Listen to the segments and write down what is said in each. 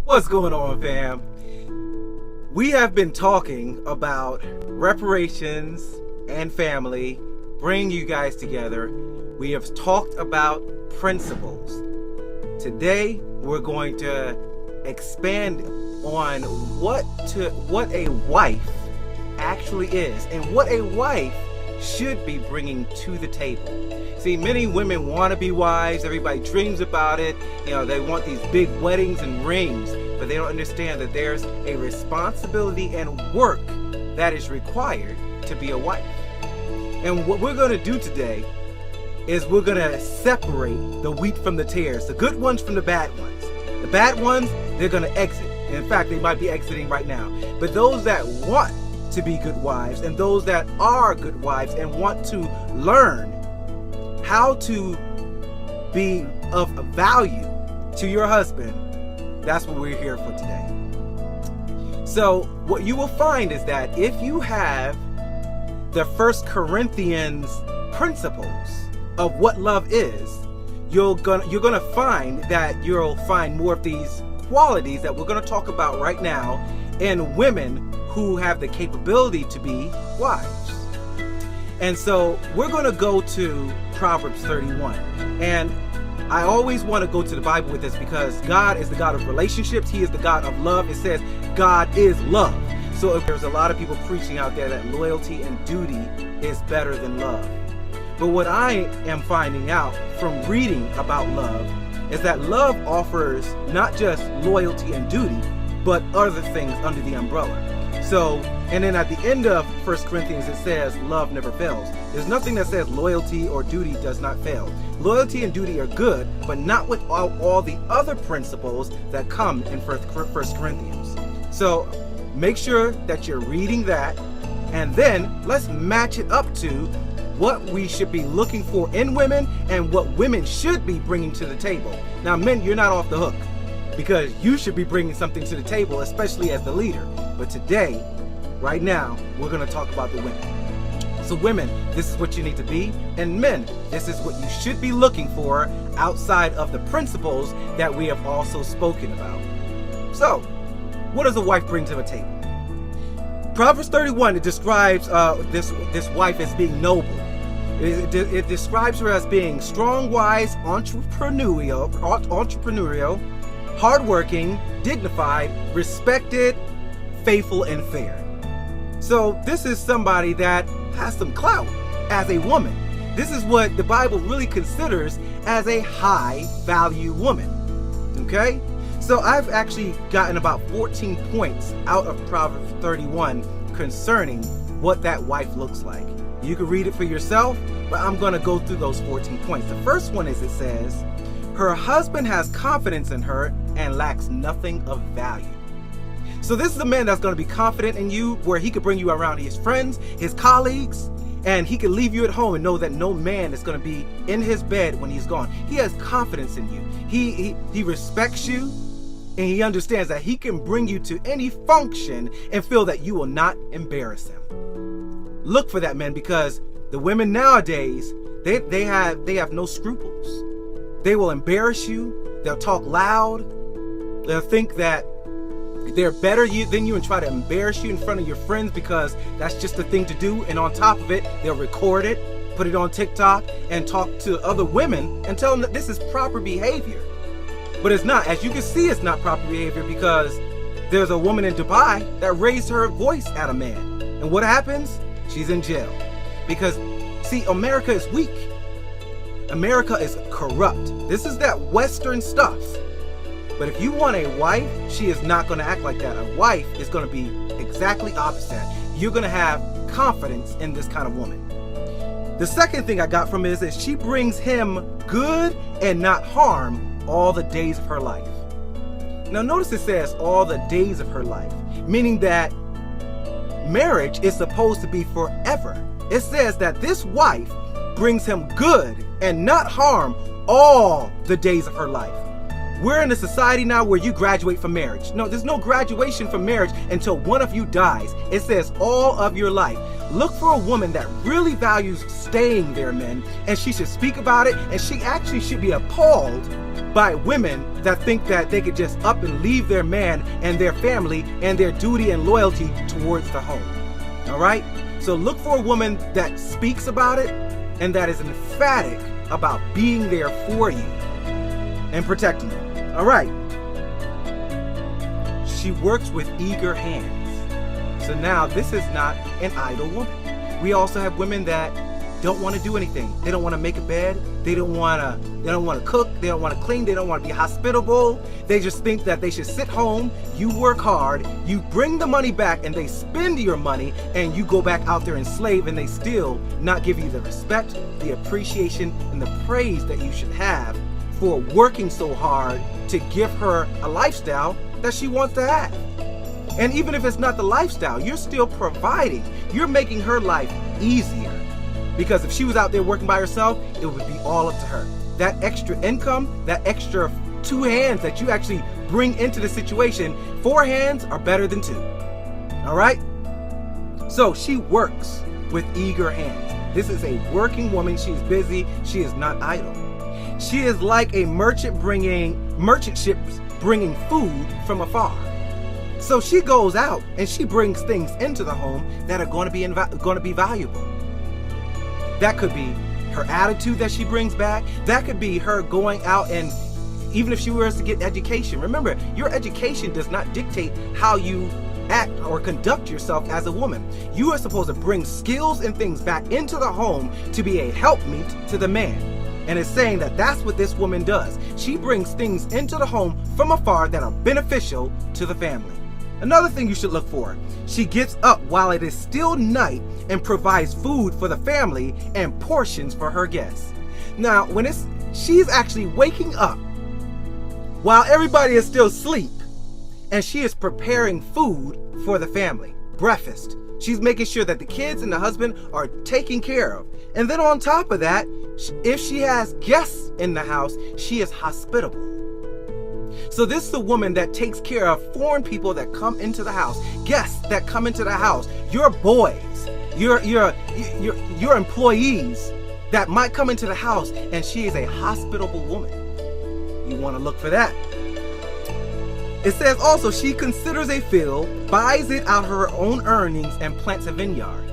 What's going on, fam? We have been talking about reparations and family, bringing you guys together. We have talked about principles. Today, we're going to expand on what a wife actually is and what a wife should be bringing to the table. See, many women want to be wives. Everybody dreams about it. They want these big weddings and rings, but they don't understand that there's a responsibility and work that is required to be a wife. And what we're going to do today is we're going to separate the wheat from the tares, the good ones from the bad ones. The bad ones, they're going to exit. In fact, they might be exiting right now. But those that want to be good wives and those that are good wives and want to learn how to be of value to your husband, that's what we're here for today. So what you will find is that if you have the 1 Corinthians principles of what love is, you're gonna find that you'll find more of these qualities that we're gonna talk about right now in women who have the capability to be wives. And so we're going to go to Proverbs 31. And I always want to go to the Bible with this because God is the God of relationships. He is the God of love. It says God is love. So if there's a lot of people preaching out there that loyalty and duty is better than love. But what I am finding out from reading about love is that love offers not just loyalty and duty, but other things under the umbrella. So, and then at the end of 1 Corinthians, it says love never fails. There's nothing that says loyalty or duty does not fail. Loyalty and duty are good, but not with all the other principles that come in 1 Corinthians. So make sure that you're reading that, and then let's match it up to what we should be looking for in women and what women should be bringing to the table. Now, men, you're not off the hook because you should be bringing something to the table, especially as the leader. But today, right now, we're going to talk about the women. So women, this is what you need to be. And men, this is what you should be looking for outside of the principles that we have also spoken about. So, what does a wife bring to the table? Proverbs 31, it describes this wife as being noble. It describes her as being strong, wise, entrepreneurial, hardworking, dignified, respected, faithful, and fair. So this is somebody that has some clout as a woman. This is what the Bible really considers as a high value woman. Okay? So I've actually gotten about 14 points out of Proverbs 31 concerning what that wife looks like. You can read it for yourself, but I'm going to go through those 14 points. The first one is, it says, her husband has confidence in her and lacks nothing of value. So this is a man that's going to be confident in you, where he could bring you around his friends, his colleagues, and he can leave you at home and know that no man is going to be in his bed when he's gone. He has confidence in you. He respects you, and he understands that he can bring you to any function and feel that you will not embarrass him. Look for that man, because the women nowadays, they have no scruples. They will embarrass you. They'll talk loud. They'll think that they're better than you and try to embarrass you in front of your friends because that's just the thing to do. And on top of it, they'll record it, put it on TikTok, and talk to other women and tell them that this is proper behavior. But it's not. As you can see, it's not proper behavior, because there's a woman in Dubai that raised her voice at a man. And what happens? She's in jail. Because, see, America is weak. America is corrupt. This is that Western stuff. But if you want a wife, she is not going to act like that. A wife is going to be exactly opposite. You're going to have confidence in this kind of woman. The second thing I got from it is that she brings him good and not harm all the days of her life. Now notice it says all the days of her life, meaning that marriage is supposed to be forever. It says that this wife brings him good and not harm all the days of her life. We're in a society now where you graduate from marriage. No, there's no graduation from marriage until one of you dies. It says all of your life. Look for a woman that really values staying there, men, and she should speak about it, and she actually should be appalled by women that think that they could just up and leave their man and their family and their duty and loyalty towards the home. All right? So look for a woman that speaks about it and that is emphatic about being there for you and protecting you. All right. She works with eager hands. So now this is not an idle woman. We also have women that don't want to do anything. They don't want to make a bed. They don't want to cook. They don't want to clean. They don't want to be hospitable. They just think that they should sit home. You work hard. You bring the money back and they spend your money and you go back out there and slave and they still not give you the respect, the appreciation, and the praise that you should have for working so hard to give her a lifestyle that she wants to have. And even if it's not the lifestyle, you're still providing. You're making her life easier. Because if she was out there working by herself, it would be all up to her. That extra income, that extra 2 hands that you actually bring into the situation, 4 hands are better than 2. All right? So she works with eager hands. This is a working woman. She's busy. She is not idle. She is like a merchant ships bringing food from afar. So she goes out and she brings things into the home that are going to be valuable. That could be her attitude that she brings back. That could be her going out and even if she were to get education. Remember, your education does not dictate how you act or conduct yourself as a woman. You are supposed to bring skills and things back into the home to be a helpmeet to the man. And it's saying that that's what this woman does. She brings things into the home from afar that are beneficial to the family. Another thing you should look for, she gets up while it is still night and provides food for the family and portions for her guests. Now, she's actually waking up while everybody is still asleep and she is preparing food for the family, breakfast. She's making sure that the kids and the husband are taken care of. And then on top of that, if she has guests in the house, she is hospitable. So this is a woman that takes care of foreign people that come into the house, guests that come into the house, your boys, your employees that might come into the house, and she is a hospitable woman. You want to look for that. It says also she considers a field, buys it out of her own earnings, and plants a vineyard.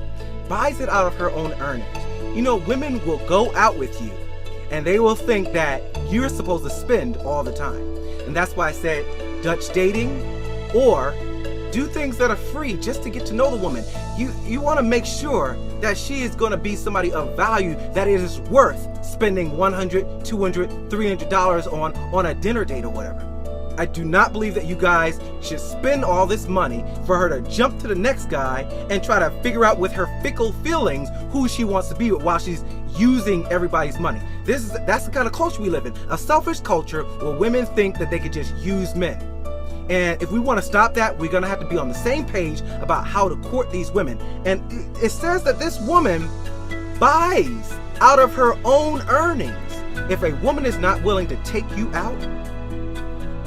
Buys it out of her own earnings. You know, women will go out with you and they will think that you're supposed to spend all the time. And that's why I said Dutch dating or do things that are free just to get to know the woman. You want to make sure that she is going to be somebody of value, that it is worth spending $100, $200, $300 on a dinner date or whatever. I do not believe that you guys should spend all this money for her to jump to the next guy and try to figure out with her fickle feelings who she wants to be with while she's using everybody's money. That's the kind of culture we live in. A selfish culture where women think that they could just use men. And if we want to stop that, we're going to have to be on the same page about how to court these women. And it says that this woman buys out of her own earnings. If a woman is not willing to take you out,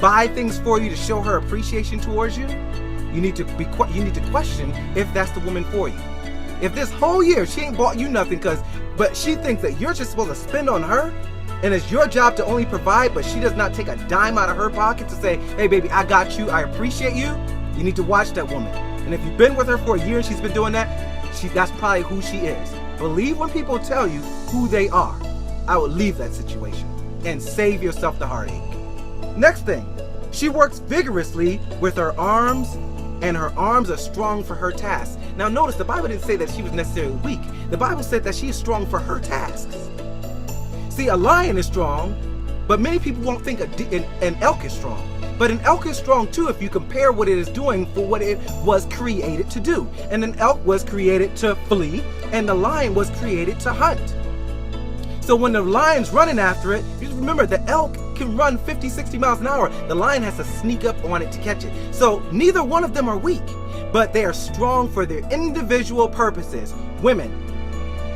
buy things for you to show her appreciation towards you, you need to question if that's the woman for you. If this whole year she ain't bought you nothing but she thinks that you're just supposed to spend on her and it's your job to only provide, but she does not take a dime out of her pocket to say, hey baby, I got you, I appreciate you, you need to watch that woman. And if you've been with her for a year and she's been doing that, that's probably who she is. Believe when people tell you who they are. I would leave that situation and save yourself the heartache. Next thing, she works vigorously with her arms, and her arms are strong for her tasks. Now notice, the Bible didn't say that she was necessarily weak. The Bible said that she is strong for her tasks. See, a lion is strong, but many people won't think an elk is strong. But an elk is strong too if you compare what it is doing for what it was created to do. And an elk was created to flee, and the lion was created to hunt. So when the lion's running after it, you remember the elk can run 50, 60 miles an hour. The lion has to sneak up on it to catch it. So neither one of them are weak, but they are strong for their individual purposes. Women,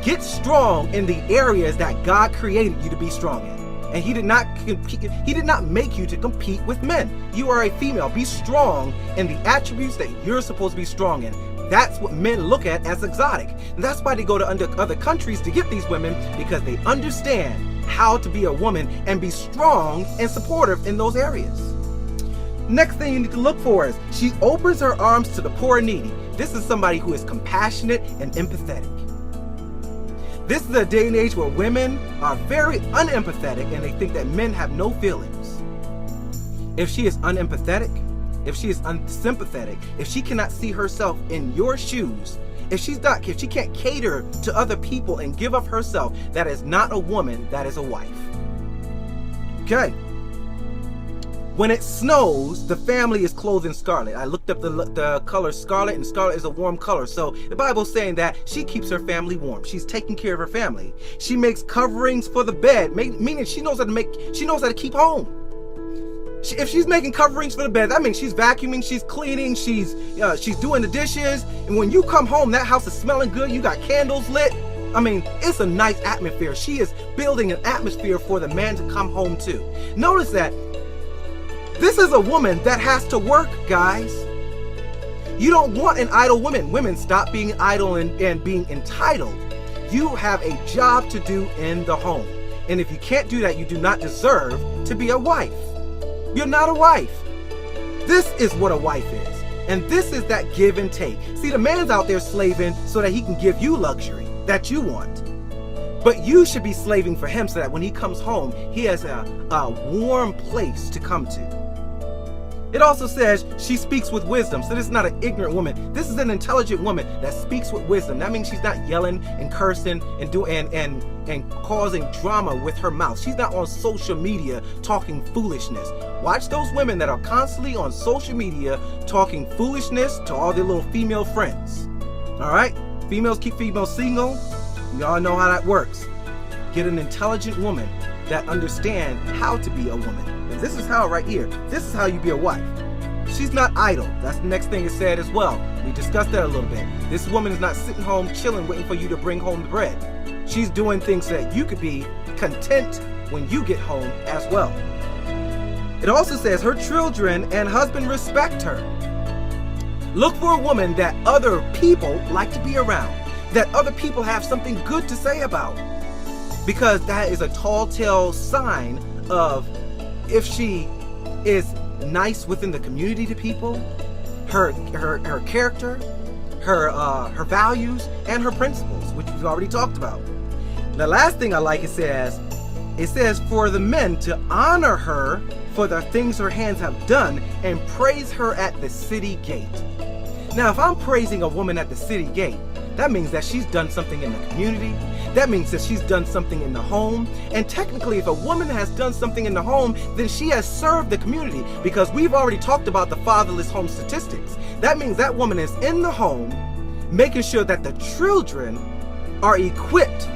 get strong in the areas that God created you to be strong in. And He did not make you to compete with men. You are a female. Be strong in the attributes that you're supposed to be strong in. That's what men look at as exotic. And that's why they go to other countries to get these women, because they understand how to be a woman and be strong and supportive in those areas. Next thing you need to look for is she opens her arms to the poor and needy. This is somebody who is compassionate and empathetic. This is a day and age where women are very unempathetic and they think that men have no feelings. If she is unempathetic, if she is unsympathetic, if she cannot see herself in your shoes, if she can't cater to other people and give up herself, that is not a woman, that is a wife. Okay. When it snows, the family is clothed in scarlet. I looked up the color scarlet, and scarlet is a warm color. So the Bible's saying that she keeps her family warm. She's taking care of her family. She makes coverings for the bed, meaning she knows how to keep home. If she's making coverings for the bed, that means she's vacuuming, she's cleaning, she's doing the dishes. And when you come home, that house is smelling good. You got candles lit. I mean, it's a nice atmosphere. She is building an atmosphere for the man to come home to. Notice that this is a woman that has to work, guys. You don't want an idle woman. Women, stop being idle and being entitled. You have a job to do in the home. And if you can't do that, you do not deserve to be a wife. You're not a wife. This is what a wife is. And this is that give and take. See, the man's out there slaving so that he can give you luxury that you want. But you should be slaving for him so that when he comes home, he has a warm place to come to. It also says she speaks with wisdom. So this is not an ignorant woman. This is an intelligent woman that speaks with wisdom. That means she's not yelling and cursing and causing drama with her mouth. She's not on social media talking foolishness. Watch those women that are constantly on social media talking foolishness to all their little female friends. All right? Females keep females single. We all know how that works. Get an intelligent woman that understands how to be a woman. And this is how right here. This is how you be a wife. She's not idle. That's the next thing it said as well. We discussed that a little bit. This woman is not sitting home chilling waiting for you to bring home the bread. She's doing things so that you could be content when you get home as well. It also says her children and husband respect her. Look for a woman that other people like to be around, that other people have something good to say about, because that is a tall tale sign of if she is nice within the community to people, her character, her values, and her principles, which we've already talked about. The last thing I like, it says for the men to honor her for the things her hands have done and praise her at the city gate. Now, if I'm praising a woman at the city gate, that means that she's done something in the community. That means that she's done something in the home. And technically, if a woman has done something in the home, then she has served the community, because we've already talked about the fatherless home statistics. That means that woman is in the home, making sure that the children are equipped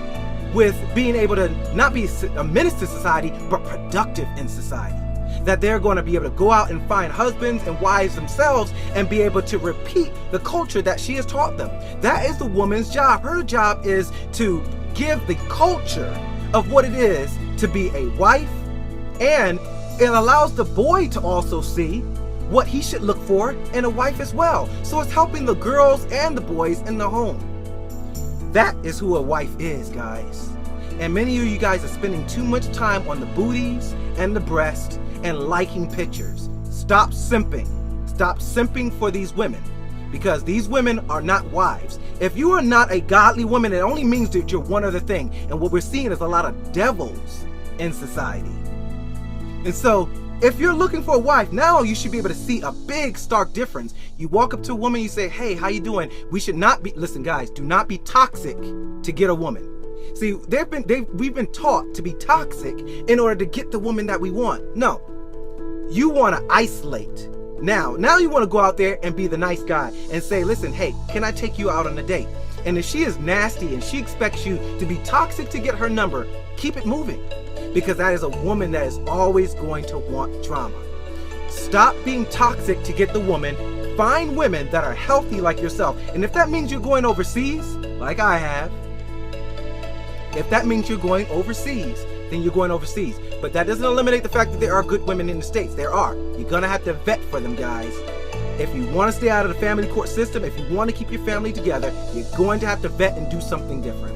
with being able to not be a menace to society, but productive in society. That they're going to be able to go out and find husbands and wives themselves and be able to repeat the culture that she has taught them. That is the woman's job. Her job is to give the culture of what it is to be a wife, and it allows the boy to also see what he should look for in a wife as well. So it's helping the girls and the boys in the home. That is who a wife is, guys. And many of you guys are spending too much time on the booties and the breast and liking pictures. Stop simping. Stop simping for these women, because these women are not wives. If you are not a godly woman, it only means that you're one other thing. And what we're seeing is a lot of devils in society. And so if you're looking for a wife, now you should be able to see a big stark difference. You walk up to a woman, you say, hey, how you doing? We should not be, listen guys, do not be toxic to get a woman. See, we've been taught to be toxic in order to get the woman that we want. No, you want to isolate. Now you want to go out there and be the nice guy and say, listen, hey, can I take you out on a date? And if she is nasty and she expects you to be toxic to get her number, keep it moving, because that is a woman that is always going to want drama. Stop being toxic to get the woman. Find women that are healthy like yourself. And if that means you're going overseas, like I have, if that means you're going overseas, then you're going overseas. But that doesn't eliminate the fact that there are good women in the States. There are. You're going to have to vet for them, guys. If you want to stay out of the family court system, if you want to keep your family together, you're going to have to vet and do something different.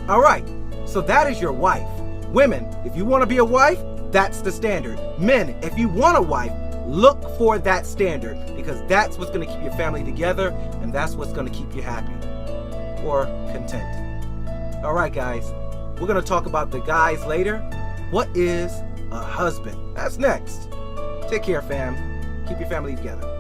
All right. So that is your wife. Women, if you want to be a wife, that's the standard. Men, if you want a wife, look for that standard, because that's what's going to keep your family together, and that's what's going to keep you happy or content. All right, guys, we're going to talk about the guys later. What is a husband? That's next. Take care, fam. Keep your family together.